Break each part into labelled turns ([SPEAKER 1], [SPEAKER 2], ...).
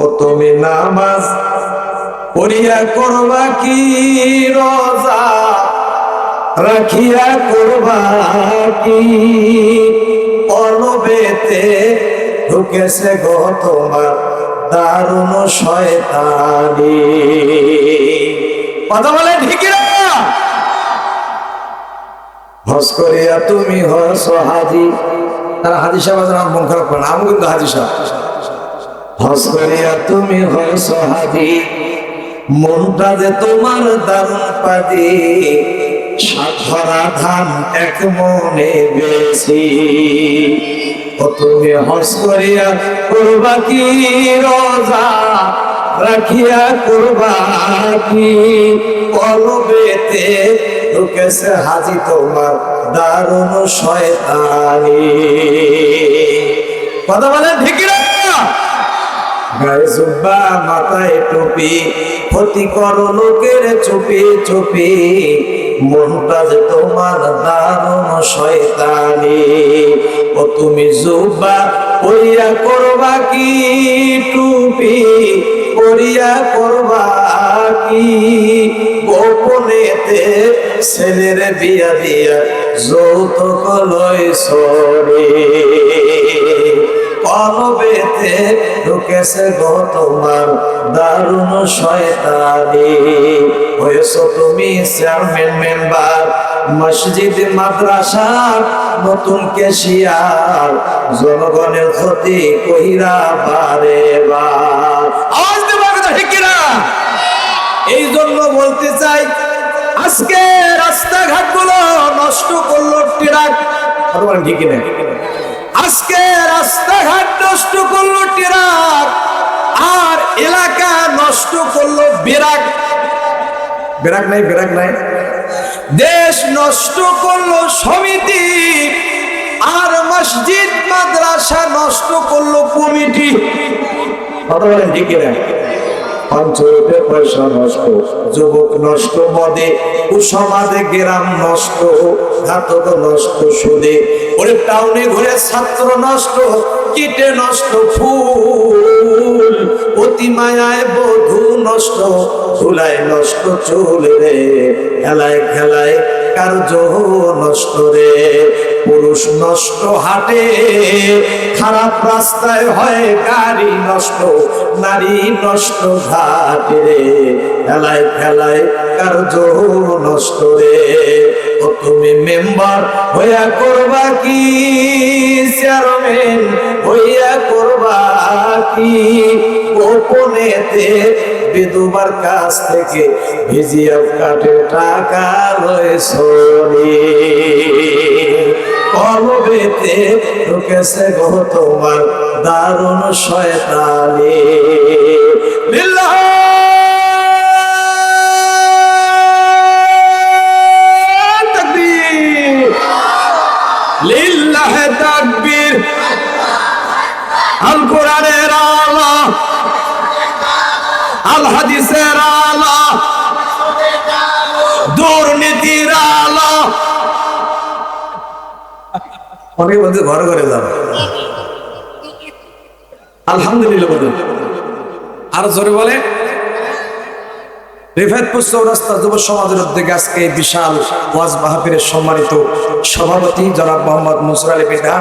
[SPEAKER 1] ও তুমি নামাজ পড়িয়া করবা কি রোজা রাখিয়া করবা কি কলবেতে ঢুকেছে গো তোমার দারুণ শয়তানি। কথা বলে ঠিক না? হজ করিয়া তুমি হস হাজি, তারা হাজি সাহেব আমার মন খারাপ করে না, আমি কিন্তু হাজি সাহেব। হজ করিয়া তুমি হস হাজি, মনটা যে তোমার দারুণ পাদি, সাতভরা ধান এক মনে বেশি। ও তুমি হজ করিয়া করবা কি রোজা রাখিয়া করবা কি কলবেতে ঢুকেছে হাজি তোমার দারুণ শয়তানি। কথা বলে ঠিক না? গায়ে জুব্বা মাথায় টুপি, ক্ষতি করো লোকের চুপি চুপি, মনটা যে তোমার দারুণ শয়তানি। ও তুমি জুব্বা পরিয়া করবা কি টুপি পরিয়া করবা কি গোপনেতে ছেলের বিয়া দিয়া যৌতুক লয় সরে কলবেতে ঢুকেছে গো তোমার দারুণ শয়তানি। হয়েছো তুমি চেয়ারম্যান মেম্বার মসজিদ মাদ্রাসা নতুন ক্যাশিয়ার, জনগণের ক্ষতি কইরা বারে বার। আওয়াজ দেব কথা ঠিক না? এই জন্য বলতে চাই, আজকে রাস্তাঘাট গুলো নষ্ট করলো ট্রাক। ঠিক না? আজকে রাস্তাঘাট নষ্ট করলো ট্রাক, আর এলাকা নষ্ট করলো বেরাক। বেরাক নাই, বেরাক নাই। দেশ নষ্ট করলো সমিতি, আর মসজিদ মাদ্রাসা নষ্ট করলো কমিটি। কথা বলেন ঠিক না? অঞ্চলে পয়সা নষ্ট, যুবক নষ্ট মদে, কুসমাজে গ্রাম নষ্ট, ঘাতক নষ্ট সুদে, ওরে টাউনে ঘুরে ছাত্র নষ্ট, কিটে নষ্ট ফুল, অতি মায়ায় বধূ নষ্ট, ধুলায় নষ্ট চুল রে, খেলায় খেলায় কার্য নষ্ট রে, পুরুষ নষ্ট হাটে, খারাপ রাস্তায় হয় গাড়ি নষ্ট, নারী নষ্ট ঘাটে রে, খেলায় খেলায় কার্য নষ্ট রে। ও তুমি মেম্বার হইয়া করবা কি চেয়ারম্যান হইয়া করবা কি গোপনেতে বিধবার কাছ থেকে ভিজিয়া কাটে টাকা লয় সরে কলবেতে ঢুকেছে গো তোমার দারুণ শয়তানি। লিল্লাহ তাকবীর, লিল্লাহ তাকবীর। আল কোরআনের আলো, আল হাদিসের আলো, দুর্নীতির আলো। অনেকে বলছে ঘরে ঘরে যাবে, আলহামদুলিল্লাহ বলে, আর জোরে বলে। রিফায়েতপুর চৌরাস্তা যুব সমাজের উদ্যোগে আজকে বিশাল ওয়াজ মাহফিলের সম্মানিত সভাপতি জনাব মোহাম্মদ মুনসুর আলী বিদা,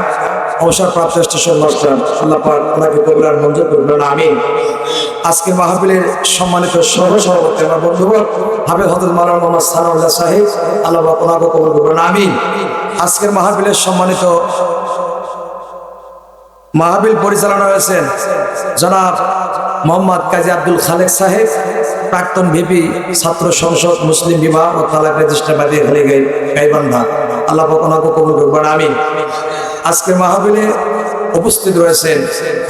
[SPEAKER 1] অবসরপ্রাপ্ত স্টেশন মাস্টার, আল্লাহ পাক ওনাকে কবুল মঞ্জুর করবেন, আমিন। আজকের মাহফিলের সম্মানিত সহ সভাপতি আমার বন্ধুবর হাফেজ হযরত মাওলানা মোহাম্মদ সানাউল্লাহ সাহেব, আল্লাহ পাক ওনাকে কবুল করবেন, আমিন। আজকের মাহফিলের সম্মানিত মাহফিল পরিচালনা হয়েছেন জনাব মোহাম্মদ কাজী আব্দুল খালেক সাহেব, প্রাক্তন ভিপি ছাত্র সংসদ মুসলিম বিভাগ ও তালাক রেজিস্ট্রারবাদী গাইবান্ধা, আল্লাহ পাক ওনাকে কবুল করবেন, আমিন। আজকের মাহফিলে উপস্থিত রয়েছেন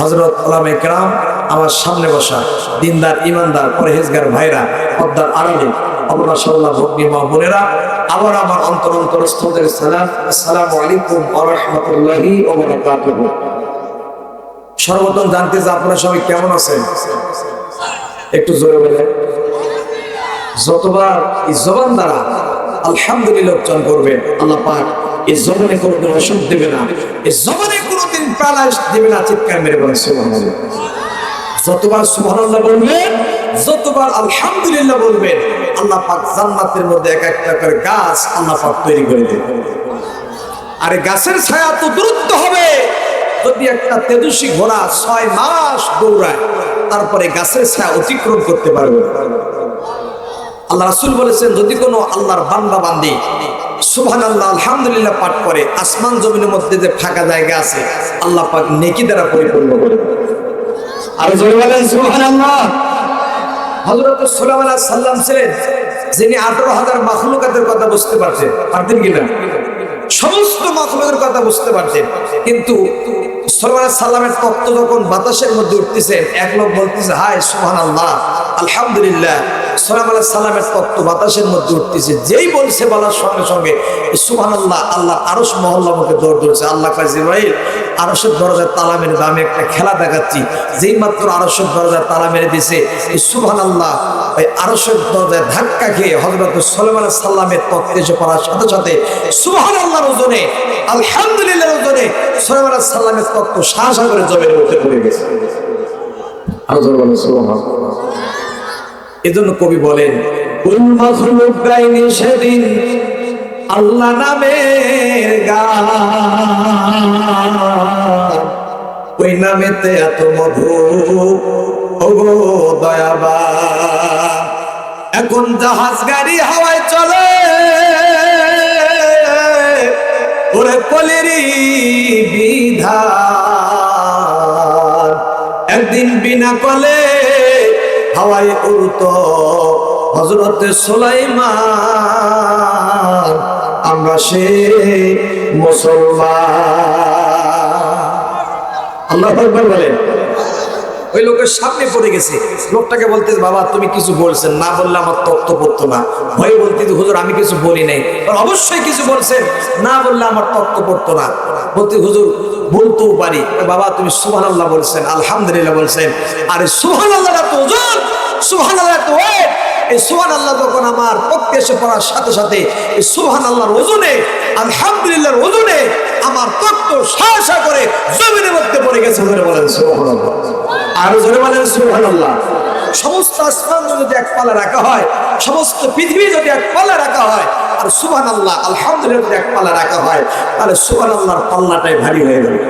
[SPEAKER 1] হযরত ওলামায়ে কেরাম, আমার সামনে বসা দিনদার ইমানদার পরহেজগার ভাইরা, পর্দার আড়ালে অবনাশাল্লাহ ভগ্নী মা বোনেরা, আবার আমার অন্তরস্থদের সালাম, আসসালামু আলাইকুম ওয়া রাহমাতুল্লাহি ওয়া বারাকাতুহু। সর্বপ্রথম জানতে চাই আপনারা সবাই কেমন আছেন? একটু জোরে বলেন। যতবার এই জবান দ্বারা আলহামদুলিল্লাহ উচ্চারণ করবেন, আল্লাহ পাক এই জবানে কোনোদিন অসুখ দেবে না, এই জবানে কোনোদিন প্রাণায়াস দেবে না। চিৎকার মেরে বলেন সুবহানাল্লাহ। যতবার সুবহানাল্লাহ বলবেন, যতবার আলহামদুলিল্লাহ বলবেন, আল্লাহ পাক জান্নাতের মধ্যে এক একটা করে গাছ আল্লাহ পাক তৈরি করে দেবেন। আর গাছের ছায়া তো দূরত্ব হবে, যদি একটা তেজস্বী ঘোড়া 6 মাস দৌড়ায় তারপরে গাছের ছায়া অতিক্রম করতে পারবে। আল্লাহ রাসূল বলেছেন, যদি কোনো আল্লাহর বান্দা বান্দি সুবহানাল্লাহ আলহামদুলিল্লাহ পাঠ করে, আসমান জমিনের মধ্যে যে ফাঁকা জায়গা আছে আল্লাহ পাক নেকি দ্বারা পরিপূর্ণ করে। আর জোরে বলেন সুবহানাল্লাহ। হযরত সুলাইমান আলাইহিস সালাম ছিলেন যিনি 18,000 মাখলুকাতের কথা বুঝতে পারতেন কিনা? সমস্ত মাখলুকের কথা বুঝতে পারতেন, কিন্তু সুলাইমান আলাইহিস সালামের তত্ত্ব যখন বাতাসের মধ্যে উঠতেছে, এক লোক বলতেছে হায় সুবহানাল্লাহ আলহামদুলিল্লাহ, সুলাইমান আলাইহিস সালামের তত্ত্ব বাতাসের মধ্যে উঠতেছে, যেই বলছে বলার সঙ্গে সঙ্গে সুবহানাল্লাহ আল্লাহর আরশ মহল্লা মুখে দৌড় ধরছে। আল্লাহ কয় জিবরাইল, আরশের দরজায় তালা মেরে দাও, আমি একটা খেলা দেখাচ্ছি। যেই মাত্র আরশের দরজায় তালা মেরে দিছে, সুবহানাল্লাহ ওই আরশের দরজায় ধাক্কা খেয়ে হযরত সুলাইমান আলাইহিস সালামের তত্ত্বে এসে পড়ার সাথে সাথে সুবহানাল্লাহর ওজনে আলহামদুলিল্লাহর ওজনে সুলাইমান আলাইহিস সালামের তত্ত্ব শাসা করে জমির মধ্যে পড়ে গেছে। আর জোরে বলেন সুবহানাল্লাহ। এজন্য কবি বলেন, কুল মাখলুক গায়নি সেদিন আল্লাহ নামের গান, ওই নামেতে এত মধু ওগো দয়াবান। এখন জাহাজ গাড়ি হাওয়ায় চলে, ওরে কলেরই বিধান, একদিন বিনা কলে হাওয়ায় উড়ত হযরত সুলাইমান, আমরা সে মুসলমান। আল্লাহু আকবার বলেন। ওই লোকের সামনে পড়ে গেছে, লোকটাকে বলতেছে বাবা তুমি কিছু বলছেন না, বললে আমার তত্ত্ব পড়তো না। ভয়ে বলতেছে হুজুর আমি কিছু বলি নাই। অবশ্যই কিছু বলছেন, না বললে আমার তত্ত্ব পড়তো না। বলতে হুজুর বলতেও পারি। বাবা তুমি সুবহানাল্লাহ বলছেন, আলহামদুলিল্লাহ বলছেন, আরে সুবহানাল্লাহ তো ওজন, সুবহানাল্লাহ তো ওয়েট। এই সুবহানাল্লাহ যখন আমার পক্ষে এসে পড়ার সাথে সাথে এই সুবহানাল্লাহর ওজনে, আলহামদুলিল্লাহর ওজনে আমার তত্ত্ব শাসা করে জমিনের মধ্যে পড়ে গেছে। ধরে বলেন সুবহানাল্লাহ। আর জোরে বলেন সুবহানাল্লাহ। সমস্ত আসমান যদি এক পাল্লা রাখা হয়, সমস্ত পৃথিবী যদি এক পাল্লা রাখা হয়, আর সুবহানাল্লাহ আলহামদুলিল্লাহ যদি এক পাল্লা রাখা হয়, তাহলে সুবহানাল্লাহর পাল্লাটাই ভারী হয়ে যাবে।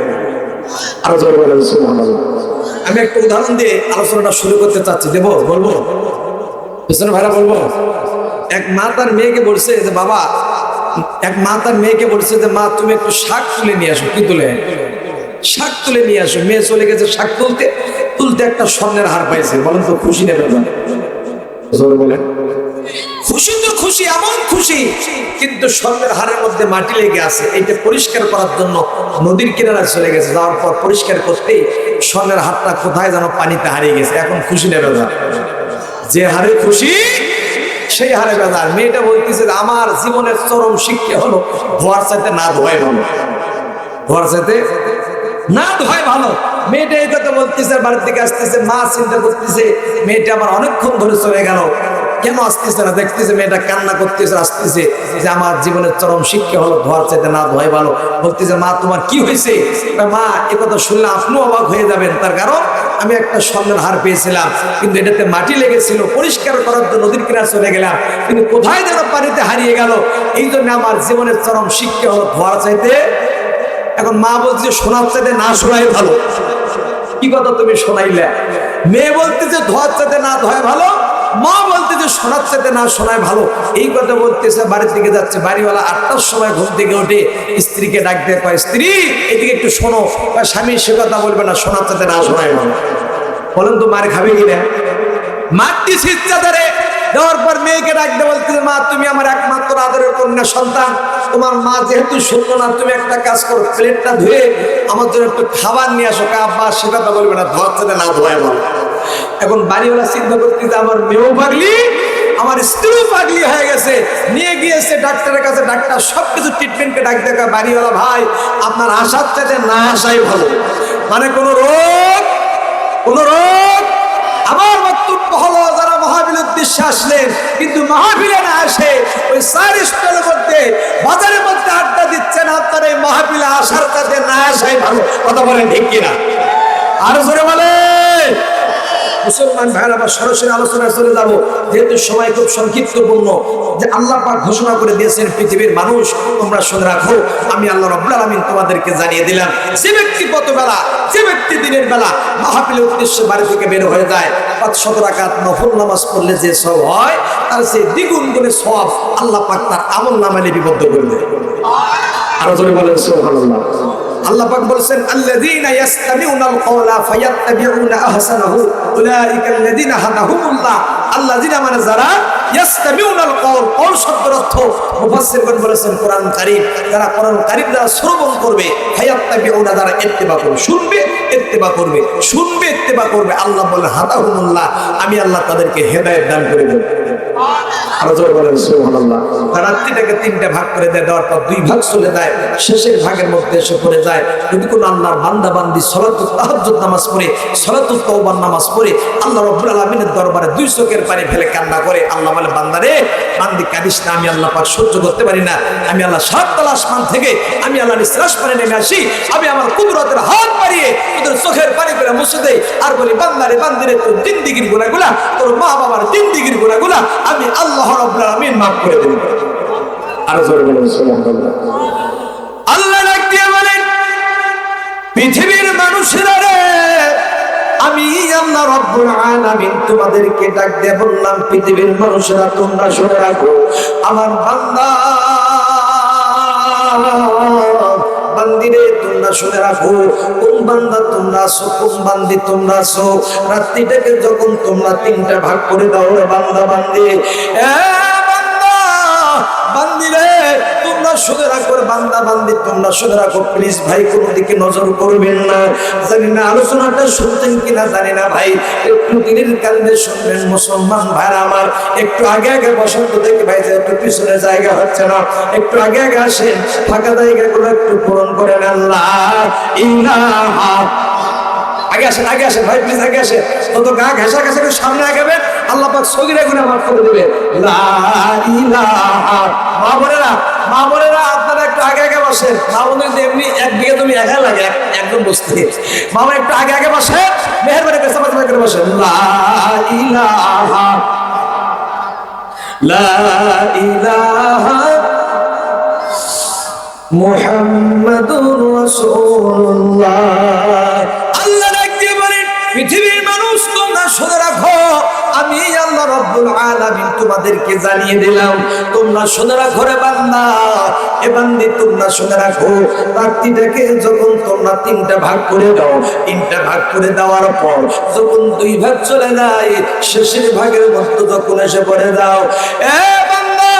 [SPEAKER 1] আর জোরে বলেন সুবহানাল্লাহ। আমি একটা উদাহরণ দিয়ে আলোচনাটা শুরু করতে চাচ্ছি, দেবো বলবো পেছনে ভাইরা বলবো। এক মা তার মেয়েকে বলছে যে বাবা, এক মা তার মেয়েকে বলছে যে মা তুমি একটু শাক তুলে নিয়ে আসো। কি তুলে? শাক তুলে নিয়ে আসো। মেয়ে চলে গেছে শাক তুলতে, তুলতে একটা স্বর্ণের হার পাইছে। বলেন তো খুশি নেবে বলেন? খুশি তো খুশি, এমন খুশি, কিন্তু স্বর্ণের হারের মধ্যে মাটি লেগে আছে। এইটা পরিষ্কার করার জন্য নদীর কিনারায় চলে গেছে। যাওয়ার পর পরিষ্কার করতেই স্বর্ণের হারটা কোথায় যেন পানিতে হারিয়ে গেছে। এখন খুশি নেবে না, যে হারে খুশি সেই হারে বেজার। মেয়েটা বলতেছে আমার জীবনের চরম শিক্ষা হলো ধোয়ার চাইতে না ধোয়াই ভালো, ধোয়ার চাইতে না ধোয়াই ভালো। মেয়েটা এই কথা বলতেছে, বাড়ির দিকে আসতেছে। মা চিন্তা করতেছে মেয়েটা আবার অনেকক্ষণ ধরে চলে গেল, কেন আসতেছে না? দেখতেছে মেয়েটা কান্না করতেছে, আসতেছে যে আমার জীবনের চরম শিক্ষা হলো ধোয়ার চাইতে না ধোয়াই ভালো। বলতেছে মা তোমার কি হয়েছে? মা এ কথা শুনলে আপনিও অবাক হয়ে যাবেন, তার কারণ আমি একটা স্বর্ণের হার পেয়েছিলাম, কিন্তু এটাতে মাটি লেগেছিল। পরিষ্কার করার জন্য নদীর কিনারে চলে গেলাম, কিন্তু কোথায় যেন পানিতে হারিয়ে গেল। এই জন্য আমার জীবনের চরম শিক্ষা হলো ধোয়ার চাইতে। এখন মা বলছে শোনার চাইতে না শোনাই ভালো। কি কথা তুমি শোনাইলে? মেয়ে বলতেছে ধোয়ার চাইতে না ধোয়া ভালো, মা বলতেছে শোনার চাইতে না শোনায় ভালো। এই কথা বলতেছে, বাড়ির দিকে যাচ্ছে। বাড়িওয়ালা 8টার সময় ঘুম থেকে উঠে স্ত্রীকে ডাক দিয়ে কয় স্ত্রী এদিকে একটু শোনো। স্বামী সে কথা বলবে না, শোনার চাইতে না শোনায় ভালো। বলেন তো মার খাবে কিনা? মারতেছে ইচ্ছা ধরে। দেওয়ার পর মেয়েকে ডাকতে বলতেছে মা তুমি আমার একমাত্র আদরের কন্যা সন্তান, তোমার মা যেহেতু শুনলো না, তুমি একটা কাজ করো, প্লেটটা ধুয়ে আমার জন্য একটু খাবার নিয়ে আসো। আব্বা সে কথা বলবে না, ধোয়ার চাইতে না ধোয়ায় ভালো। এখন বাড়িওয়ালা চিন্তা করতেছে আমার মেয়েও পাগলি, আমার স্ত্রীও পাগলি হয়ে গেছে। নিয়ে গিয়েছে ডাক্তারের কাছে। ডাক্তার সবকিছু ট্রিটমেন্টকে ডাক দেখা, বাড়িওয়ালা ভাই আপনার আসার চাইতে না আসাই ভালো। মানে কোনো রোগ আমার বক্তব্য হলো যারা মাহফিলের উদ্দেশ্যে আসলেন কিন্তু মাহফিলে না আসে ওই 4 স্টলের মধ্যে বাজারের মধ্যে আড্ডা দিচ্ছেন, আপনার এই মাহফিলে আসার চাইতে না আসাই ভালো। কথা বলেন ঠিক কিনা? আর জোরে বলেন। মুসলমান ভাইরা আবার সরাসরি আলোচনায় চলে যাব, যেহেতু সময় খুব সংক্ষিপ্তপূর্ণ। যে আল্লাহ পাক ঘোষণা করে দিয়েছেন, পৃথিবীর মানুষ তোমরা শুনে রাখো, আমি আল্লাহ রাব্বুল আলামিন তোমাদেরকে জানিয়ে দিলাম, যে ব্যক্তি বেলা, যে ব্যক্তি দিনের বেলা মাহফিলের উদ্দেশ্যে বাড়ি থেকে বের হয়ে যায়, 500 রাকাত নফল নামাজ পড়লে যে সওয়াব হয়, তার সেই দ্বিগুণ গুণে সওয়াব আল্লাহ পাক তার আমলনামায় লিপিবদ্ধ করবে। আরো জোরে বলেন সুবহানাল্লাহ। আল্লাহ পাক বলেছেন, আল্লাযীনা ইয়াসতামিউনাল কওলা ফায়াত্তাবিউনা আহসানাহু উলাইকা আল্লাযীনা হাদাহুমুল্লাহ। আল্লাযীনা মানে যারা ইয়াসতামিউনাল কওল, কওল শব্দের অর্থ মুফাসসিরগণ বলেছেন কোরআন কারীম, যারা কোরআন কারীম দ্বারা শ্রবণ করবে, ফায়াত্তাবিউনা যারা ইত্তেবা করবে, শুনবে ইত্তেবা করবে, শুনবে ইত্তেবা করবে, আল্লাহ বলেন হাদাহুমুল্লাহ, আমি আল্লাহ তাদেরকে হেদায়েত দান করে দেব। আরো জোরে বলেন সুবহানাল্লাহ। রাত্রিটাকে 3টা ভাগ করে দেওয়ার পর 2 ভাগ চলে যায়, শেষের ভাগের মধ্যে এসে পড়ে যায়। যদি কোনো আল্লাহর বান্দা বান্দি সালাতুত তাহাজ্জুদ নামাজ পড়ে, সালাতুত তাওবার নামাজ পড়ে আল্লাহ রাব্বুল আলামিনের দরবারে 2 চোখের পানি ফেলে কান্না করে, আল্লাহ বলে, বান্দারে বান্দি কাঁদিস না, আমি আল্লাহ পাক সহ্য করতে পারি না, আমি আল্লাহ 7 তলা আসমান থেকে আমি আল্লাহ নিঃশ্বাস পানি নেমে আসি, আমি আমার কুদরতের হাত বাড়িয়ে তোদের চোখের পানি করে মুছে দেই, আর বলি, বান্দারে বান্দিরে তোর জিন্দেগীর গুনাহগুলা, তোর মা বাবার জিন্দেগীর গুনাহগুলা আমি আল্লাহ রাব্বুল আলামিন মাফ করে দেব। আরো জোরে বলেন সুবহানাল্লাহ। আল্লাহ ডাক দিয়ে বলেন, পৃথিবীর মানুষেরা রে, আমি আল্লাহ রাব্বুল আলামিন তোমাদেরকে ডাক দিয়ে বললাম, পৃথিবীর মানুষেরা তোমরা শুনে রাখো, আমার বান্দা বান্দিরে তোমরা শুনে রাখো, কোন বান্দা তোমরা আছো, কোন বান্দি তোমরা আছো, রাত্রিটাকে যখন তোমরা 3টা ভাগ করে দাও রে বান্দা বান্দি, বান্দিরে তোমরা শুনে রাখো, বান্দা বান্দি তোমরা শুনে রাখো, প্লিজ ভাই কোনো দিকে নজর করবেন না। জানি না আলোচনাটা শুনতেন কিনা জানি না ভাই, একটু দিনের কারণে শুনবেন মুসলমান ভাইরা আমার, একটু আগে আগে বসেন তো দেখি ভাই, যে একটু পিছনে জায়গা হচ্ছে না, একটু আগে আগে আসেন, ফাঁকা জায়গাগুলো একটু পূরণ করেন। আল্লাহ ইলাহা, আগে আসেন, আগে আসেন ভাই, প্লিজ আগে আসেন, তত গা ঘেঁষা ঘেঁষা করে সামনে আগাবেন, আল্লাহ পাক সগীরা গুনাহ মাফ করে দিবে। লা ইলাহা। মা বোনেরা আপনারা একটু আগে আগে বসেন, মা বোনের এমনি এক বিঘা তুমি একা লাগে একদম বসতে, মামা একটু আগে আগে বসেন, মেহেরবানি করে সামনে করে বসেন। লা ইলাহা, লা ইলাহা মুহাম্মাদুর রাসূলুল্লাহ। আল্লাহ ডাক দিয়ে বলেন, পৃথিবীর মানুষ তোমরা শুনে রাখো, আমি আল্লাহ রাব্বুল আলামিন তোমাদেরকে জানিয়ে দিলাম, তোমরা শুনে রাখো রে বান্দা, এ বান্দি তোমরা শুনে রাখো, রাত্রিটাকে যখন তোমরা 3টা ভাগ করে দাও, 3টা ভাগ করে দেওয়ার পর যখন 2 ভাগ চলে যায়, শেষের ভাগের মধ্যে যখন এসে পড়ে দাও, এ বান্দা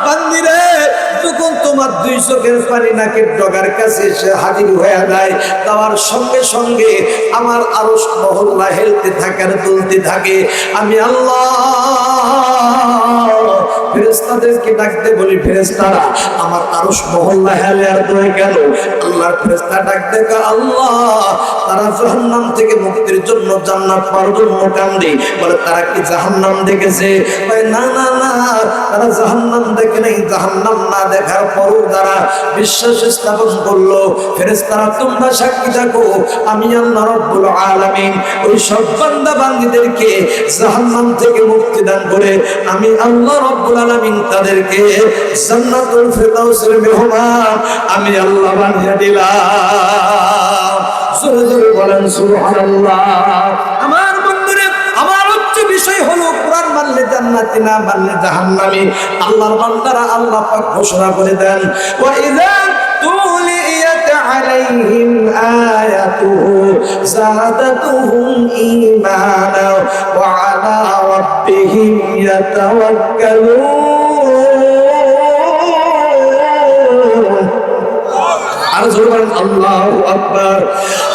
[SPEAKER 1] বান্দিরে, যখন তোমার 2 চোখের পানি নাকের ডগার কাছে এসে হাজির হয়ে যায়, তার সঙ্গে সঙ্গে আমার আরশ মহল্লা হেলতে থাকে আর তুলতে থাকে, আমি আল্লাহ ফেরেশতাদেরকে ডাকতে বলি, ফেরেশতারা আমার আরশ মহল্লা হেলে আর দয়ে গেল। আল্লাহর ফেরেশতা ডাক দেখে, আল্লাহ তারা জাহান্নাম থেকে মুক্তির জন্য জান্নাত পাওয়ার জন্য কান্দে, বলে তারা কি জাহান্নাম দেখেছে? না না না, তারা জাহান্নাম দেখে নাই, জাহান্নাম না দেখার পরও তারা বিশ্বাস স্থাপন করলো। ফেরেশতারা তোমরা সাক্ষী থাকো, আমি আল্লাহ রাব্বুল আলামিন ওই সব বান্দা বান্দীদেরকে জাহান্নাম থেকে মুক্তি দান করে আমি আল্লাহ রাব্বুল আলামিন তাদেরকে জান্নাতুল ফিরদাউসের মেহমান আমি আল্লাহ বানিয়ে দিলাম। জোরে জোরে বলেন সুবহানাল্লাহ। আমার বন্ধুরা, আমার উচ্চ বিষয় হলো কোরআন মানলে জান্নাতি, না মানলে জাহান্নামী। আল্লাহর বান্দারা আল্লাহ পাক ঘোষণা করে দেন, ওয়া ইযা তুলিয়াত আলাইহিম আয়াতুহু যাদাতুহুম ঈমানা ওয়া আলা রাব্বিহিম ইয়াতাওয়াক্কালুন। আর জোরে বলেন আল্লাহু আকবার।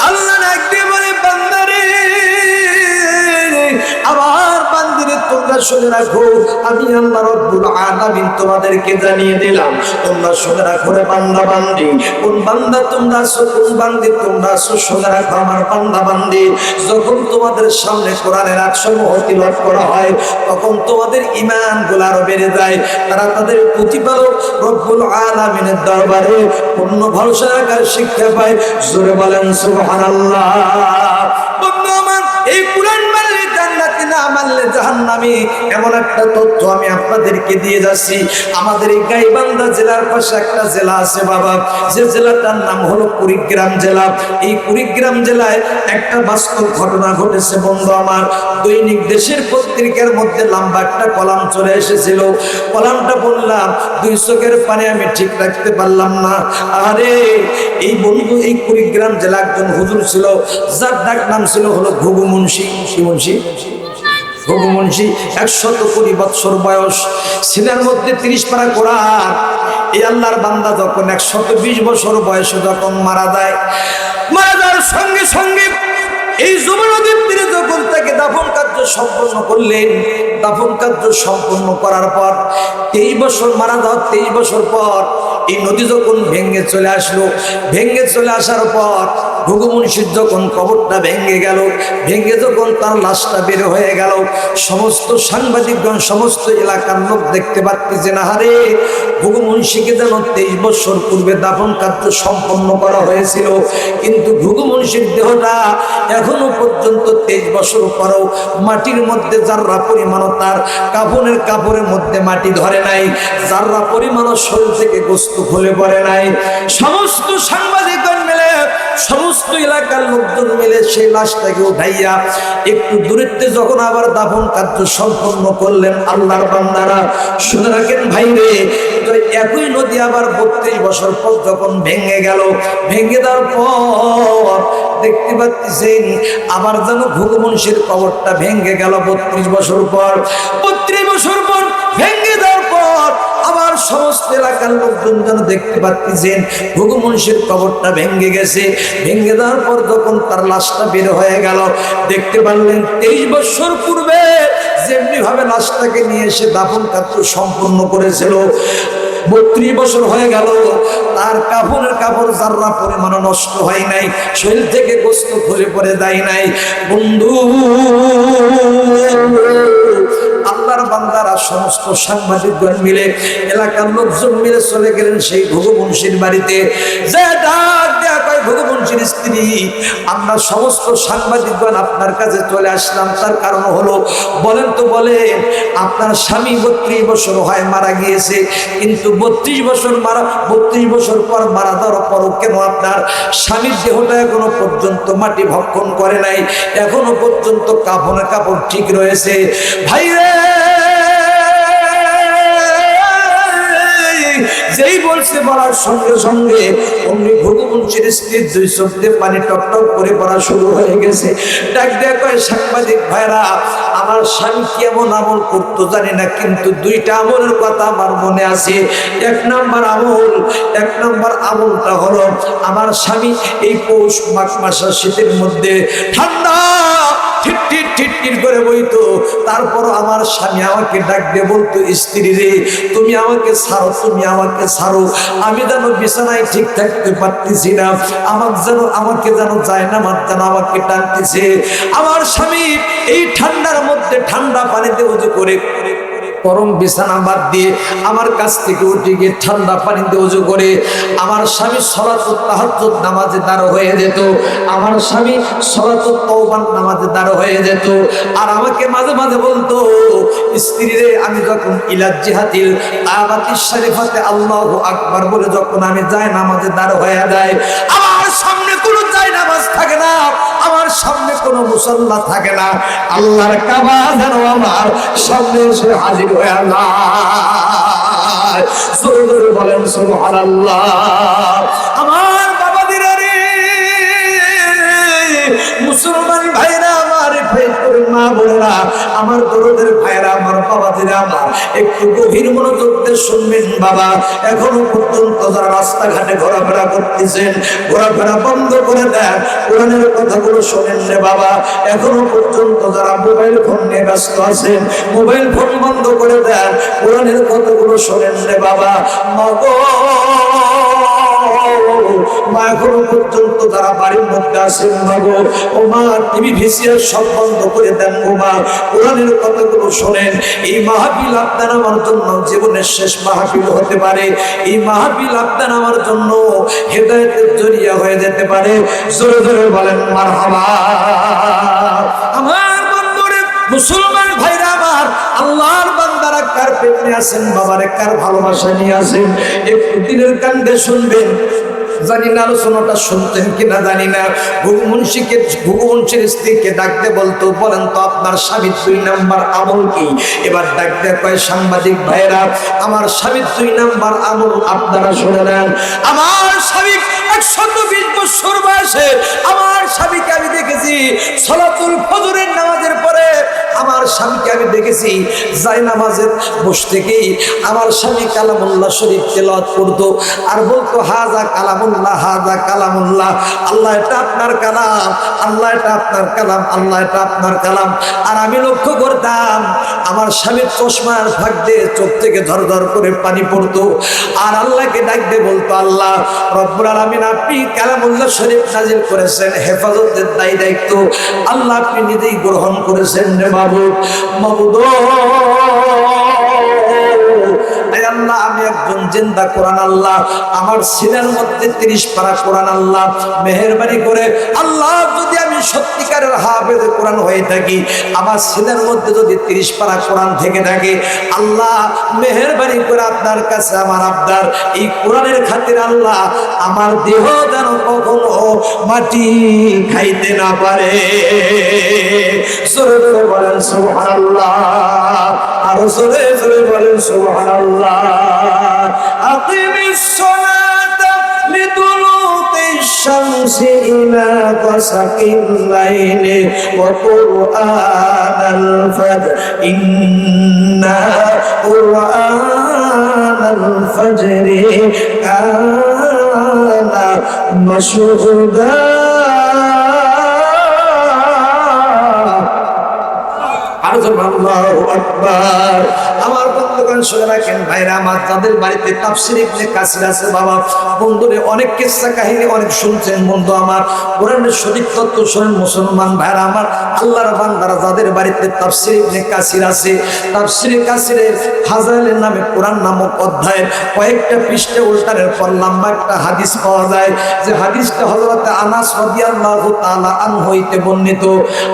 [SPEAKER 1] আল্লাহ একদিন বলে, বান্দারে আমার বান্দিরে তোমরা তোমরা শুনে রাখো, আমি আল্লাহ রাব্বুল আলামিন তোমাদেরকে জানিয়ে দিলাম। তোমরা শুনে রাখো রে বান্দা বান্দি, কোন বান্দা তোমরা আছো, কোন বান্দি তোমরা আছো, শুনে রাখো আমার বান্দা বান্দি। যখন তোমাদের সামনে কোরআনের আয়াতসমূহ তিলাওয়াত করা হয়, তখন তোমাদের ঈমানগুলো আরো বেড়ে যায়। তারা তাদের প্রতিপালক রব্বুল আলামিনের দরবারে পূর্ণ ভরসা রাখার শিক্ষা পায়। জোরে বলেন সুবহানাল্লাহ। বন্ধু আমার, এই কোরআন মানলে জান্নাতি, না মানলে জাহান্নামী, এমন একটা তথ্য আমি আপনাদেরকে দিয়ে যাচ্ছি। আমাদের এই গাইবান্ধা জেলার পাশে একটা জেলা আছে বাবা, যে জেলাটার নাম হলো কুড়িগ্রাম জেলা। এই কুড়িগ্রাম জেলায় একটা বাস্তব ঘটনা ঘটেছে বন্ধু আমার। দৈনিক দেশের পত্রিকার মধ্যে লম্বা একটা কলাম চলে এসেছিল। কলামটা বললাম, দুই চোখের পানি আমি ঠিক রাখতে পারলাম না। আরে এই বন্ধু, এই কুড়িগ্রাম জেলা একজন হুজুর ছিল, যার ডাক নাম ছিল হলো ঘুঘু মুন্সি। কি মুন্সি? ঘুঘু মুন্সি। 120 বৎসর বয়স, সিনার মধ্যে 30 পারা কোরআন। এই আল্লাহর বান্দা যখন 120 বছর বয়সে যখন মারা যায়, মারা যাওয়ার সঙ্গে সঙ্গে এই যমুনা নদীর তীরে যখন তাকে দাফন কার্য সম্পন্ন করলেন, দাফন কার্য সম্পন্ন করার পর 23 বছর মারা যাওয়ার 23 বছর পর এই নদী যখন ভেঙে চলে আসলো, ভেঙে চলে আসার পর ঘুঘু মুন্সির যখন কবরটা ভেঙে গেল, ভেঙে যখন তার লাশটা বের হয়ে গেল, সমস্ত সাংবাদিকগণ, সমস্ত এলাকার লোক দেখতে পাচ্ছে না, হারে ঘুঘু মুন্সিকে যেন 23 বছর পূর্বে দাফন কার্য সম্পন্ন করা হয়েছিল, কিন্তু ঘুঘু মুন্সির দেহটা এখনো পর্যন্ত 23 বছর পরেও মাটির মধ্যে যার্রা পরিমাণও তার কাফনের কাপড়ের মধ্যে মাটি ধরে নাই, যার্রা পরিমাণও শরীর থেকে গোস্ত খুলে পড়ে নাই। সমস্ত সাংবাদিকগণ মিলে, সমস্ত এলাকার লোকজন মিলে সেই লাশটাকে উঠাইয়া একটু দূরত্বে যখন আবার দাফন কার্য সম্পন্ন করলেন, আল্লাহর বান্দারা শুনে রাখেন ভাই রে, একই নদী আবার 32 বছর পর যখন ভেঙে গেল, ভেঙে দেওয়ার পর দেখতে পাচ্ছেন আবার যেন ঘুঘু মুন্সির কবরটা ভেঙে গেল 32 বছর পর। 32 বছর পর ভেঙে দেওয়ার পর আবার সমস্ত এলাকার লোকজন যেন দেখতে পাচ্ছেন ঘুঘু মুন্সির কবরটা ভেঙে গেছে। ভেঙে দেওয়ার পর যখন তার লাশটা বের হয়ে গেল, দেখতে পারলেন 23 বছর পূর্বে যেমনি ভাবে লাশটাকে নিয়ে এসে দাফন কার্য সম্পন্ন করেছিল, 32 বছর হয়ে গেল, তার কাফনের কাপড় যার্রা পরিমাণ নষ্ট হয় নাই, শরীর থেকে গোস্ত খুলে পড়ে যায় নাই। বন্ধু, আল্লাহর বান্দারা সমস্ত সাংবাদিকগণ মিলে, এলাকার লোকজন মিলে চলে গেলেন সেই ঘুঘু মুন্সির বাড়িতে। যে ডাক দেয়া কয়, ঘুঘু মুন্সির স্ত্রী, আমরা সমস্ত সাংবাদিকগণ আপনার কাছে চলে আসলাম, তার কারণ হলো, বলেন তো বলেন, আপনার স্বামী 32 বছর হয় মারা গিয়েছে, কিন্তু 32 বছর পর মারা যাওয়ার পরও কেন আপনার স্বামীর দেহটা এখনো পর্যন্ত মাটি ভক্ষণ করে নাই, এখনো পর্যন্ত কাফনের কাপড় ঠিক রয়েছে? ভাই রে, যেই বলছে বলার সঙ্গে সঙ্গে অমনি ঘুঘু মুন্সির স্ত্রীর 2 চোখ দিয়ে পানি টপ টপ করে পড়া শুরু হয়ে গেছে। ডাক দেয়া কয়, সাংবাদিক ভাইরা, আমার স্বামী কেমন আমল করতো জানি না, কিন্তু 2টা আমলের কথা আমার মনে আছে। 1 নম্বর আমলটা হলো, আমার স্বামী এই পৌষ মাঘ মাসের শীতের মধ্যে ঠান্ডা ঠিট করে বইতো, তারপর আমার স্বামী আমাকে ডাক দিয়ে বলতো, স্ত্রী রে তুমি আমাকে ছাড়ো, তুমি আমাকে ছাড়ো, আমি যেন বিছানায় ঠিক থাকতে পারতেছি না, আমাকে যেন যায় না, আমাকে টানতেছে। আমার স্বামী এই ঠান্ডার মধ্যে ঠান্ডা পানিতে উজু করে গরম বিছানা বাদ দিয়ে আমার কাছ থেকে উঠে গিয়ে ঠান্ডা পানিতে উজু করে আমার স্বামী সালাতুত তাহাজ্জুদ নামাজে দাঁড় হয়ে যেত, আমার স্বামী সালাতুত তাওবা নামাজে দাঁড় হয়ে যেত। আর আমাকে মাঝে মাঝে বলতো, স্ত্রী রে, আমি যখন ইলা জিহাতিল আবাতিস শরীফাতে আল্লাহু আকবার বলে যখন আমি যাই নামাজে দাঁড় হয়ে যায়, আমার সামনে কোনো যাই নামাজ থাকে না, আমার সামনে কোনো মুসাল্লা থাকে না, আল্লাহর কাবা যেন আমার সামনে এসে হাজির হয়ে যায়। জোরে জোরে বলেন সুবহানাল্লাহ। আমার বাবা দিরা রে, মুসলমান ভাইরা আমার, ভাই করে মাফ বোনেরা, আমার দরদের ভাইরা, আমার বাবাজিরা, আমার একটু গভীর মনোযোগ দিয়ে শুনবেন বাবা। এখনো পর্যন্ত যারা রাস্তাঘাটে ঘোরাফেরা করতেছেন, ঘোরাফেরা বন্ধ করে দেন, কোরআনের কথাগুলো শোনেন রে বাবা। এখনো পর্যন্ত যারা মোবাইল ফোন নিয়ে ব্যস্ত আছেন, মোবাইল ফোন বন্ধ করে দেন, কোরআনের কথাগুলো শোনেন রে বাবা। মা এখনো পর্যন্ত যারা বাড়ির মধ্যে আসেন মাগো, ও মা টিভি ভিসিআর সব বন্ধ করে দেন গো মা, কোরআনের কথাগুলো শোনেন। এই মাহফিল আপনার আমার জন্য জীবনের শেষ মাহফিল হতে পারে। এই মাহফিল আপনার আমার জন্য হেদায়েতের জরিয়া হয়ে যেতে পারে। জোরে জোরে বলেন মারহাবা। আমার বন্ধুরে, মুসলমান ভাইরা আমার, আল্লাহর বান্দারা কার প্রেম নিয়ে আসেন বাবারে, কার ভালোবাসা নিয়ে আসেন, একটু দিনের কান্দে শুনবেন। জানি না আলোচনাটা শুনতেন কিনা জানি না। ভুগুমুন্সির স্ত্রীকে ডাকতে বলতো, বলেন তো আপনার স্বামীর 2 নাম্বার আমল কি? এবার ডাকতে কয়, সাংবাদিক ভাইরা, আমার স্বামীর 2 নাম্বার আমল আপনারা শুনে নেন। আমার স্বামী 120 বছর বয়সে আমার স্বামীকে আমি দেখেছি সালাতুল ফজরের নামাজের পরে, আমার স্বামীকে আমি দেখেছি যাই নামাজের বসে থেকেই আমার স্বামী কালামুল্লাহ শরীফ তেলাওয়াত করতো আর বলতো, হাজা কালামুল্লাহ, হাজা কালামুল্লাহ। আল্লাহ এটা আপনার কালাম, আল্লাহ এটা আপনার কালাম, আল্লাহ এটা আপনার কালাম। আর আমি লক্ষ্য করতাম আমার স্বামীর চশমার ফাঁক দিয়ে চোখ থেকে ঝরঝর করে পানি পড়তো। আর আল্লাহকে ডাকতে বলতো, আল্লাহ রব্বুল আলামিন, আপনি কালামুল্লাহ শরীফ নাজিল করেছেন, হেফাজতের দায়িত্ব আল্লাহ আপনি নিজেই গ্রহণ করেছেন রে মাবুদ। মাবুদ আল্লাহ, আমি একজন জিন্দা কোরআন আল্লাহ, আমার সিনার মধ্যে 30 পারা কোরআন আল্লাহ, মেহেরবানি করে আল্লাহ যদি আমি সত্যিকারের হাফেজে কোরআন হয়ে থাকি, আমার সিনার মধ্যে যদি 30 পারা কোরআন থেকে থাকে, আল্লাহ মেহেরবানি করে আপনার কাছে আমার আবদার, এই কোরআনের খাতির আল্লাহ আমার দেহ যেন কখনো মাটি খাইতে না পারে। জোরে জোরে বলেন সুবহানাল্লাহ, আরো জোরে জোরে বলেন সুবহানাল্লাহ। আকিমিস সালাতা লিদুলুকিশ শামসি ইলা গাসাকিল লাইলি ওয়া কুরআনাল ফাজর, ইন্না কুরআনাল ফাজরি কানা মাশহুদা। আল্লাহু আকবার। আমার বন্ধুগণ শুনে রাখেন ভাইরা আমার, যাদের বাড়িতে তাফসীর ইবনে কাসির আছে বাবা, বন্ধুরে অনেক কিসসা কাহিনী অনেক শুনছেন বন্ধু আমার, কোরআনের সঠিক তত্ত্ব শুনেন মুসলমান ভাইরা আমার, আল্লাহর বান্দারা যাদের বাড়িতে তাফসীর ইবনে কাসির আছে, তাফসীর কাসিরের ফাজাইলের নামে কোরআন নামক অধ্যায়ের কয়েকটা পৃষ্ঠা উল্টানোর পর লম্বা একটা হাদিস পাওয়া যায়, যে হাদিসটা হযরত আনাস রাদিয়াল্লাহু তাআলা আনহু হইতে বর্ণিত।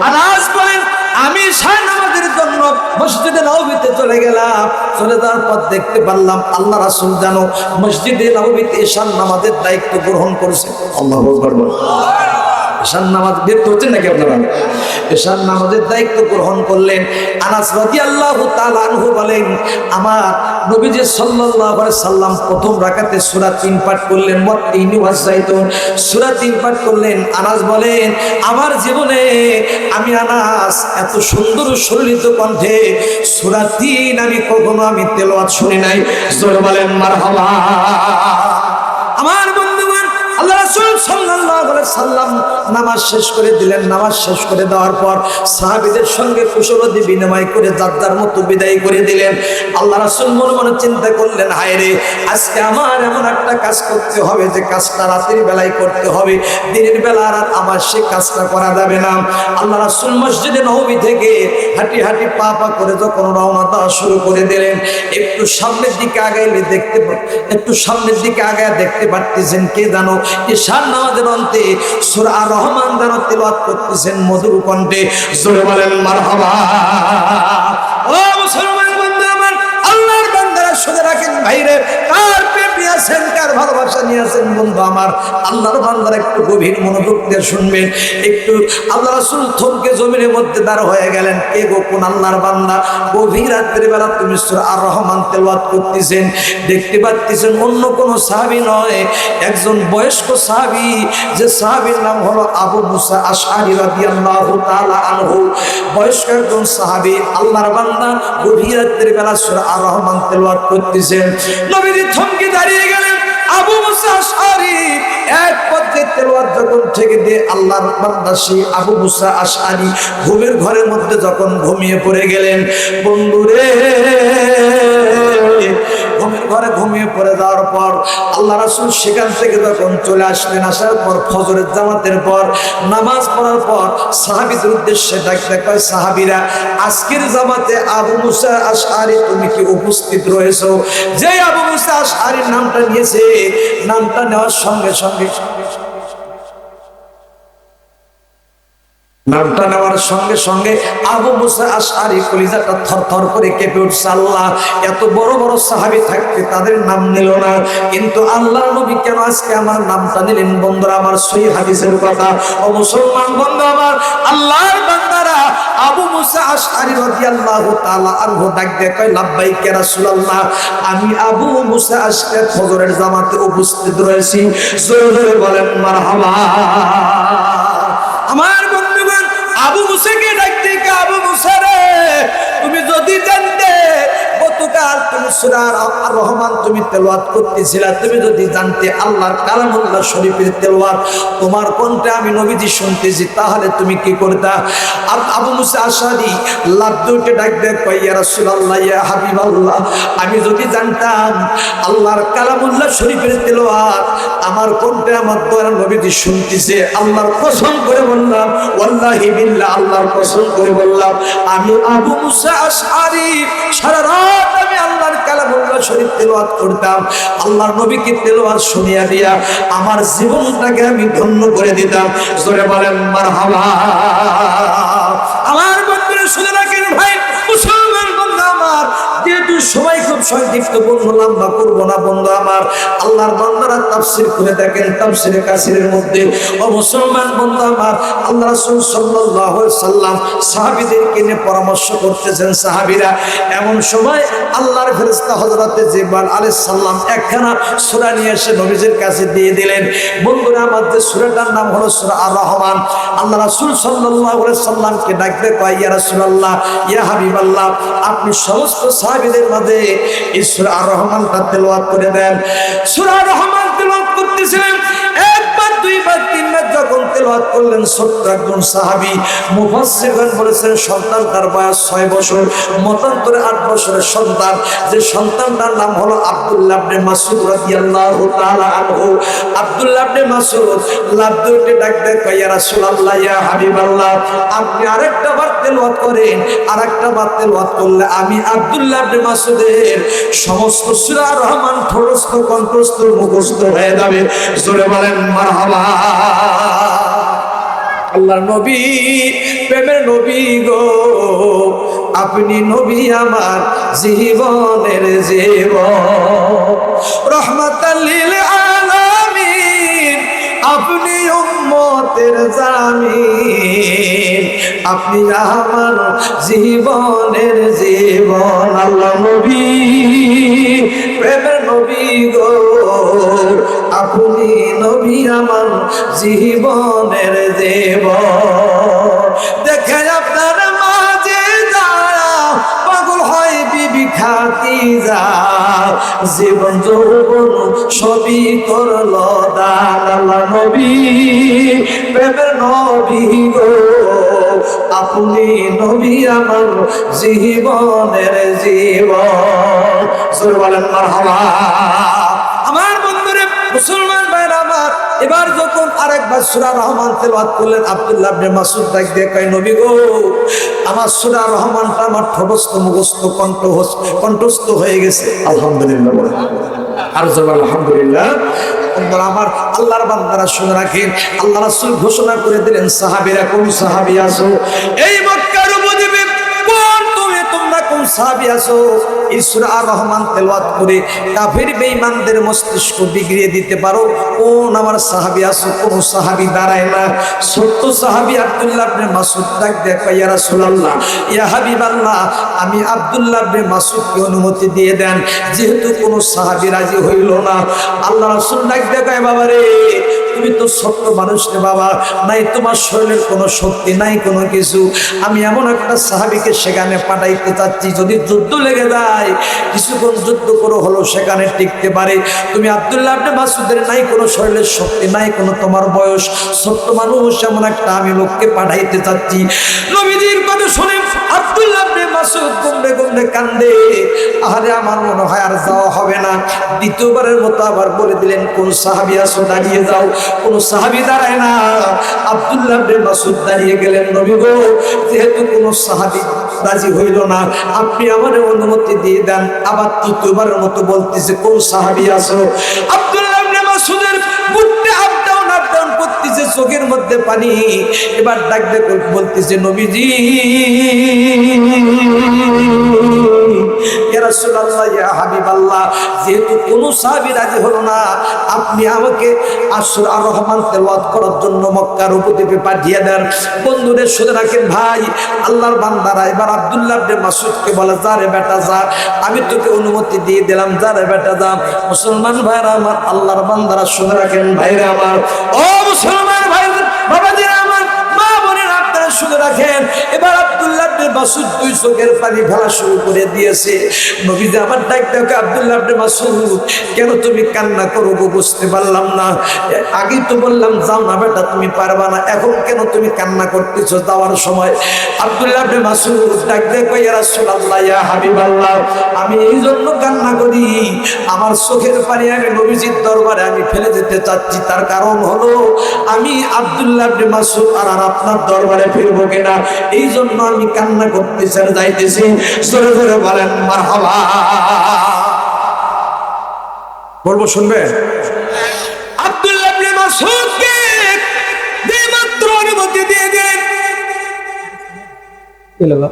[SPEAKER 1] আনাস বলেন, আমি সারা নামাজের জন্য মসজিদে নববীতে চলে গেলাম, চলে যাওয়ার পর দেখতে পারলাম আল্লাহ রাসূল যেন মসজিদে নববীতে ঈশার নামাজের দায়িত্ব গ্রহণ করেছে। আল্লাহু আকবার। ঈশার নামাজ দেখতে হচ্ছেন নাকি আপনারা? ঈশার নামাজের দায়িত্ব গ্রহণ করলেন। আনাস রাদিয়াল্লাহু তাআলা আনহু বলেন, আমার নবীজি সাল্লাল্লাহু আলাইহি সাল্লাম প্রথম রাকাতে সূরা 3 পাঠ করলেন, ওয়াত্তিনি ওয়াযাইতুন, সূরা 3 পাঠ করলেন। আনাস বলেন, আমার জীবনে আমি আনাস এত সুন্দর সুললিত কণ্ঠে সূরা 3 আমি কখনো তেলাওয়াত শুনি নাই। জোরে বলেন মারহাবা। আমার বন্ধুগণ, আল্লাহ রাসূল সাল্লাল্লাহু আলাইহি সাল্লাম নামাজ শেষ করে দিলেন। নামাজ শেষ করে দেওয়ার পর সাহাবীদের সঙ্গে কুশলাদি বিনিময় করে যার মতো বিদায় করে দিলেন। আল্লাহ রাসূল মনে মনে চিন্তা করলেন, হায় রে, আজকে আমার এমন একটা কাজ করতে হবে যে কাজটা রাতের বেলায় করতে হবে, দিনের বেলা আর আমার সে কাজটা করা যাবে না। আল্লাহ রাসূল মসজিদে নববী থেকে হাঁটি হাঁটি পা পা করে যখন রওনা দেওয়া শুরু করে দিলেন, একটু সামনের দিকে আগাইলে দেখতে পারতেছেন কে জানো ঈশার নামাজের অন্তে সূরা আর রহমান যেন তেলাওয়াত করতেছেন মধুর কণ্ঠে। জোরে বলেন মারহাবা। ও মুসলমান বন্ধু আমার, আল্লাহর বান্দারা শুনে রাখেন ভাইরে, কার প্রেম নিয়েছেন, কার ভালোবাসা নিয়েছেন? বন্ধু আমার, আল্লাহর বান্দারা একটু গভীর মনোযোগ দিয়ে শুনবেন। একটু আল্লাহ রাসূল থমকে জমিনের মধ্যে দাঁড় হয়ে গেলেন। কে গো, কোন আল্লাহর বান্দা? গভীর রাতের বেলা তুমি সূরা আর রহমান তেলাওয়াত করতেছেন, দেখতে পাচ্ছেন অন্য কোন সাহাবী নয়, একজন বয়স্ক সাহাবী, যে সাহাবীর নাম হলো আবু মুসা আশআরী রাদিয়াল্লাহু তাআলা আনহু। বয়স্ক একজন সাহাবী, আল্লাহর বান্দা গভীর রাতের বেলা সূরা আর রহমান তেলাওয়াত করতেছেন। নবীজি থমকে দাঁড়িয়ে গেলেন। আবু মুসা আশআরী এক পর্যায়ে তেলাওয়াত যখন থেকে দিয়ে আল্লাহর বান্দা সেই আবু মুসা আশআরী ঘুমের ঘরের মধ্যে যখন ঘুমিয়ে পড়ে গেলেন, বন্ধুরে ঘুমের ঘরে ঘুমিয়ে পড়ে যাওয়ার পর আল্লাহ রাসূল সেখান থেকে যখন চলে আসলেন, আসার পর ফজরের জামাতের পর নামাজ পড়ার পর সাহাবীদের উদ্দেশ্যে ডাকতে কয়, সাহাবীরা আজকের জামাতে আবু মুসা আশআরী তুমি কি উপস্থিত রয়েছো? যে আবু মুসা আশআরীর নামটা নিয়েছে, নামটা নেওয়ার সঙ্গে সঙ্গে নামটা নেওয়ার সঙ্গে সঙ্গে আবু মুসা আশআরী কলিজাটা থরথর করে কেঁপে উঠছে। আল্লাহ, এত বড় বড় সাহাবী থাকতে তাদের নাম নিল না, কিন্তু আল্লাহর নবী কেন আজকে আমার নামটা নিলেন? বন্ধুরা আমার, সহিহ হাদিসের কথা। ও মুসলমান বন্ধু আমার, আল্লাহর বান্দারা, আবু মুসা আশআরী রাদিয়াল্লাহু তাআলা আনহু ডাক দিয়ে কয়, লাব্বাইক ইয়া রাসূলুল্লাহ, আমি আবু মুসা আশআরী ফজরের জামাতে উপস্থিত রয়েছি। জোরে জোরে বলেন মারহাবা। আমার বন্ধুগণ, আবু মুসাকে ডাকতে, আবু মুসা রে, তুমি যদি জানতে গতকাল তুমি সূরা আর রহমান তুমি তেলাওয়াত করতেছিলা, তুমি যদি জানতে আল্লাহর কালামুল্লাহ শরীফের তেলাওয়াত তোমার কণ্ঠে আমি নবীজি শুনতেছি, তাহলে তুমি কি করতা? আবু মুসা আশআরী লাফ দিয়ে ডাক দিয়ে কয়, ইয়া রাসূলুল্লাহ, ইয়া হাবিবাল্লাহ, আমি যদি জানতাম আল্লাহর কালামুল্লাহ শরীফের তেলাওয়াত আমার কণ্ঠে আমার দয়ার নবীজি শুনতেছে, আল্লাহর কসম করে বললাম, ওয়াল্লাহি বিল্লাহ, আল্লাহর কসম করে বললাম, আমি আবু মুসা আশআরী সারা রাত আমি আল্লাহর কালামুল্লাহ শরীফ তেলাওয়াত করতাম, আল্লাহর নবীকে তেলাওয়াত শুনিয়ে দিয়া আমার জীবনটাকে আমি ধন্য করে দিতাম। জোরে বলেন মারহাবা। আমার বন্ধুরা শুনে রাখেন ভাই, মুসলমান বন্ধু আমার, যেহেতু সবাই খুব সংক্ষিপ্ত বলবো, লম্বা করবো না বন্ধু আমার, আল্লাহর বান্দারা তাফসীর করে দেখেন, তাফসীরে কাসিরের মধ্যে, ও মুসলমান বন্ধু আমার, আল্লাহ রাসূল সাল্লাল্লাহু আলাইহি সাল্লাম সাহাবীদেরকে নিয়ে পরামর্শ করতেছেন। সাহাবীরা এমন সময় আল্লাহর ফেরেশতা হযরতে জিবরাইল আলাইহিস সালাম একখানা সূরা নিয়ে এসে নবীজির কাছে দিয়ে দিলেন। বন্ধুরা আমার, যে সূরাটার নাম হলো সূরা আর রহমান। আল্লাহ রাসূল সাল্লাল্লাহু আলাইহি সাল্লামকে ডাকতে কয়, ইয়া রাসূলুল্লাহ, ইয়া হাবিবাল্লাহ, আপনি সমস্ত সাহাবীদের মাঝে এই সূরা আর রহমানটা তেলাওয়াত করে দেন। সূরা আর রহমান তেলাওয়াত করতেছিলেন, একবার দুইবার তিনবার যখন তেলাওয়াত করলেন, ছোট্ট একজন সাহাবী, মুফাসসিরগণ বলেছেন সন্তানটার বয়স 6 বছর, মতান্তরে 8 বছরের সন্তান, যে সন্তানটার নাম হলো আব্দুল্লাহ ইবনে মাসউদ রাদিয়াল্লাহু তাআলা আনহু। আব্দুল্লাহ ইবনে মাসউদ লাফ দিয়ে ডাক দেয়, ইয়া রাসূলুল্লাহ, ইয়া হাবিবাল্লাহ, আপনি আরেকটা বার তেলাওয়াত করেন, আরেকটা বার তেলাওয়াত করলে আমি আব্দুল্লাহ ইবনে মাসউদের সমস্ত সূরা আর রহমান ঠোঁটস্থ কণ্ঠস্থ মুখস্থ হয়ে যাবে। জোরে বলেন মারহাবা। আল্লাহর নবী, প্রেমের নবী গো, আপনি নবী আমার জীবনের জীবন, রহমাতাল লিল আলামিন, আপনি উম্মতের জামিন, আপনি আমার জীবনের জীবন। আল্লাহ নবী, প্রেমের নবী গো, আপনি নবী আমার জীবনের জীবন। দেখে আপনার মাঝে যারা পাগল হয় বিবি খাদিজা, জীবন যৌবন সবই করল দান। আল্লাহ নবী, প্রেমের নবী গো, আপনি নবী আমার জীবনের জীবন। জোরে বলেন মারহাবা। আমার বন্ধুরে, মুসলমান ভাইরা আমার, এবার যখন আরেকবার সূরা রহমান তেলাওয়াত করলেন, আব্দুল্লাহ ইবনে মাসউদ ডাক দিয়ে কয়, নবী গো, আমার সূরা রহমানটা আমার ঠোঁটস্থ মুখস্থ কণ্ঠস্থ হয়ে গেছে। আলহামদুলিল্লাহ বলেন, আর জোরে আলহামদুলিল্লাহ। আমার আল্লাহর বান্দারা শুনে রাখেন, আল্লাহ রাসূল ঘোষণা করে দিলেন, সাহাবীরা, কোন সাহাবী আছো এই মক্কার উপদ্বীপে, তোমরা কোন কোন সাহাবী আছো এই সূরা আর রহমান তেলাওয়াত করে কাফির বেঈমানদের মস্তিষ্ক বিগড়িয়ে দিতে পারো? কোন আমার সাহাবী আছো? কোন সাহাবী দাঁড়ায় না। ছোট্ট সাহাবী আব্দুল্লাহ ইবনে মাসউদ ডাক দেয়া কয়, ইয়া রাসূলুল্লাহ, ইয়া হাবিবাল্লাহ, আমি আব্দুল্লাহ ইবনে মাসউদকে অনুমতি দিয়ে দেন। যেহেতু কোন সাহাবী রাজি হইল না, আল্লাহ রাসূল ডাক দেয়া কয়, বাবা রে, তুমি তো ছোট্ট মানুষ রে বাবা, নাই তোমার শরীরের কোনো শক্তি নাই কোনো কিছু। আমি এমন একটা সাহাবীকে সেখানে পাঠাইতে চাচ্ছি, যদি যুদ্ধ লেগে যায় কিছুক্ষণ যুদ্ধ করে হলো সেখানে টিকতে পারে। তুমি আব্দুল্লাহ ইবনে মাসউদের নাই কোনো শরীরের শক্তি, নাই কোনো তোমার বয়স, ছোট্ট মানুষ, এমন একটা আমি লোককে পাঠাইতে চাচ্ছি। নবীজির কথা শুনে আব্দুল্লাহ ইবনে মাসউদ গুমড়ে গুমড়ে কান্দে, আরে আমার মনে হয় আর যাওয়া হবে না। দ্বিতীয়বারের মতো আবার বলে দিলেন, কোন সাহাবী আছো দাঁড়িয়ে যাও। কোন সাহাবী দাঁড়ায় না। আব্দুল্লাহ ইবনে মাসউদ দাঁড়িয়ে গেলেন, নবী গো, যেহেতু কোন সাহাবী রাজি হইল না, আপনি আমার অনুমতি দিয়ে দেন। আবার তৃতীয়বারের মতো বলতেছে, কোন সাহাবী আছো? আব্দুল্লাহ ইবনে মাসউদের বুকটা আপ ডাউন করতেছে, চোখের মধ্যে পানি। এবার ডাক দিয়ে বলতেছে, নবীজি, ইয়া রাসূলুল্লাহ, ইয়া হাবিবাল্লাহ, যেহেতু কোন সাহাবী রাজি হলো না, আপনি আমাকে সূরা আর রহমান তেলাওয়াত করার জন্য মক্কার উপদ্বীপে পাঠিয়ে দেন। বন্ধুদের শুনে রাখেন ভাই, আল্লাহর বান্দারা এবার আব্দুল্লাহ ইবনে মাসউদকে বলে, যা রে বেটা যা, আমি তোকে অনুমতি দিয়ে দিলাম, যা রে বেটা যা। মুসলমান ভাইরা আমার, আল্লাহর বান্দারা শুনে রাখেন ভাইরা আমার, ও মুসলমান ভাই বাবাজিরা আমার, মা বোনেরা আপনারা শুনে রাখেন। এবার আব্দুল্লাহ ইবনে মাসউদ দুই চোখের পানি ফেলা শুরু করে দিয়েছে। নবীজি আমার ডাক দেওয়া, আব্দুল্লাহ ইবনে মাসউদ, কেন তুমি কান্না করো গো? বুঝতে পারলাম না। আগেই তো বললাম যাও না বেটা, তুমি পারবা না, এখন কেন তুমি কান্না করতেছো যাওয়ার সময়? আব্দুল্লাহ ইবনে মাসউদ ডাক দিয়ে কয়, ইয়া রাসূলুল্লাহ, ইয়া হাবিবাল্লাহ, আমি এই জন্য কান্না করি, আমার চোখের পানি আমি নবীজির দরবারে আমি ফেলে যেতে চাচ্ছি। তার কারণ হলো, আমি আব্দুল্লাহ ইবনে মাসউদ আর আপনার দরবারে ফিরবো কিনা, এই জন্য আমি কান্না করতেছি আর যাইতেছি। জোরে জোরে বলেন মারহাবা। বলবো, শুনবে? আব্দুল্লাহ ইবনে মাসউদকে যে মাত্র অনুমতি দিয়ে দেন, চলে যাও,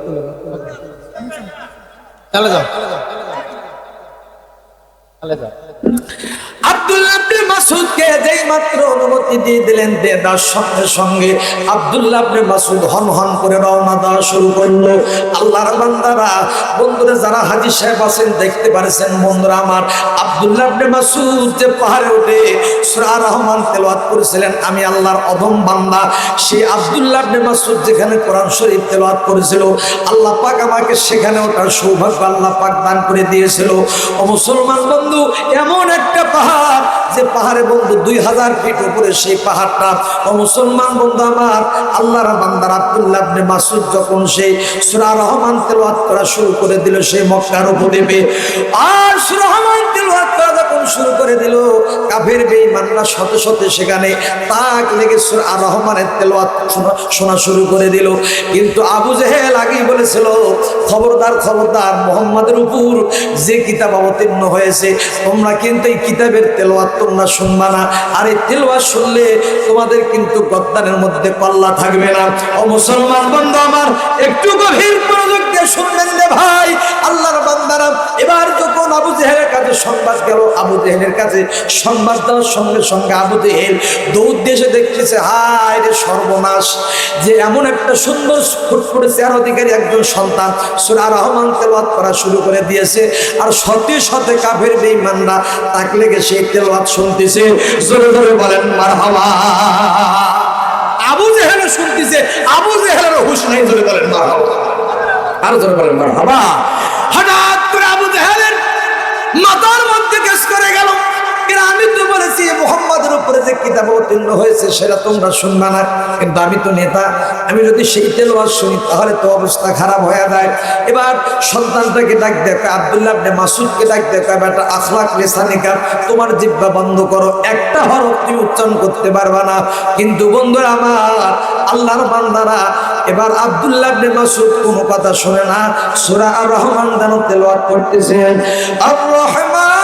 [SPEAKER 1] চলে যাও। আব্দুল্লাহ ইবনে মাসউদকে যেই মাত্র অনুমতি দিয়ে দিলেন, দেওয়ার সঙ্গে সঙ্গে আব্দুল্লাহ ইবনে মাসউদ হন হন করে রওনা দেওয়া শুরু করলো। আল্লাহর বান্দারা, বন্ধুরা যারা হাজী সাহেব আছেন দেখতে পারেছেন, বন্ধুরা আমার, আব্দুল্লাহ ইবনে মাসউদ যে পাহাড়ে উঠে সূরা আর রহমান তেলাওয়াত করেছিলেন, আমি আল্লাহর অদম বান্দা সেই আব্দুল্লাহ ইবনে মাসউদ যেখানে কোরআন শরীফ তেলাওয়াত করেছিল, আল্লাহ পাক আমাকে সেখানে ওঠার সৌভাগ্য আল্লাহ পাক দান করে দিয়েছিল। ও মুসলমান বন্ধু, এমন একটা পাহাড় যে পাহাড়ে বন্ধু 2000 ফিট উপরে সেই পাহাড়টা। ও মুসলমান বন্ধু আমার, আল্লাহর বান্দার আব্দুল্লাহ ইবনে মাসউদ যখন সেই সূরা আর রহমান তেলাওয়াত করা শুরু করে দিল সেই মক্কার উপদ্বীপে, আর সূরা রহমান তেলাওয়াত করা যখন শুরু করে দিল, কাফের বেঈমানরা শত শত সেখানে তাক লেগে সূরা আর রহমানের তেলাওয়াত শোনা শুরু করে দিল। কিন্তু আবু জেহেল আগেই বলেছিল, খবরদার খবরদার, মুহাম্মাদের উপর যে কিতাব অবতীর্ণ হয়েছে তোমরা কিন্তু এই কিতাবের তেলাওয়াত তোমরা শুনবা না, আর এই তেলাওয়াত শুনলে তোমাদের কিন্তু গদ্দানের মধ্যে পাল্লা থাকবে না। ও মুসলমান বন্ধু আমার, একটু গভীর মনোযোগ দিয়ে শুনবেন রে ভাই, আল্লাহর বান্দারা। এবার যখন আবু জেহেলের কাছে সংবাদ গেল, আবু জেহেলের কাছে সংবাদ দেওয়ার সঙ্গে সঙ্গে আবু জেহেল দৌড় দিয়ে এসে দেখতেছে, হায় রে সর্বনাশ, যে এমন একটা সুন্দর ফুটফুটে চেহারা অধিকারী একজন সন্তান সূরা আর রহমান তেলাওয়াত করা শুরু করে দিয়েছে, আর শতে শতে কাফের বেঈমানরা তাক লেগে সেই তেলাওয়াত শুনতেছে। জোরে জোরে বলেন মারহাবা। আবু জেহেল শুনতেছে, আবু জেহেলের হুঁশ নাই, জোরে বলেন মারহাবা। আর জোরে বলেন মারহাবা। হঠাৎ করে আবু জেহেলের মাথার মধ্যে কেস করে গেল, আমি তো বলেছি মুহাম্মাদের উপরে যে কিতাব অবতীর্ণ হয়েছে সেটা তোমরা শুনবা না, কিন্তু আমি তো নেতা, আমি যদি সেই তেলাওয়াত শুনি তাহলে তো অবস্থা খারাপ হয়ে যায়। এবার সন্তানটাকে ডাক দেখো, আব্দুল্লাহ ইবনে মাসউদকে ডাক দেখো, বেটা আখলাক লিসানিকা, তোমার জিহ্বা বন্ধ করো, একটা হরফ তুমি উচ্চারণ করতে পারবা না। কিন্তু বন্ধুরা আমার, আল্লাহর বান্দারা, এবার আব্দুল্লাহ ইবনে মাসউদ কোনো কথা শুনে না, সূরা আর রহমান যেন তেলাওয়াত করতেছেন, আর রহমান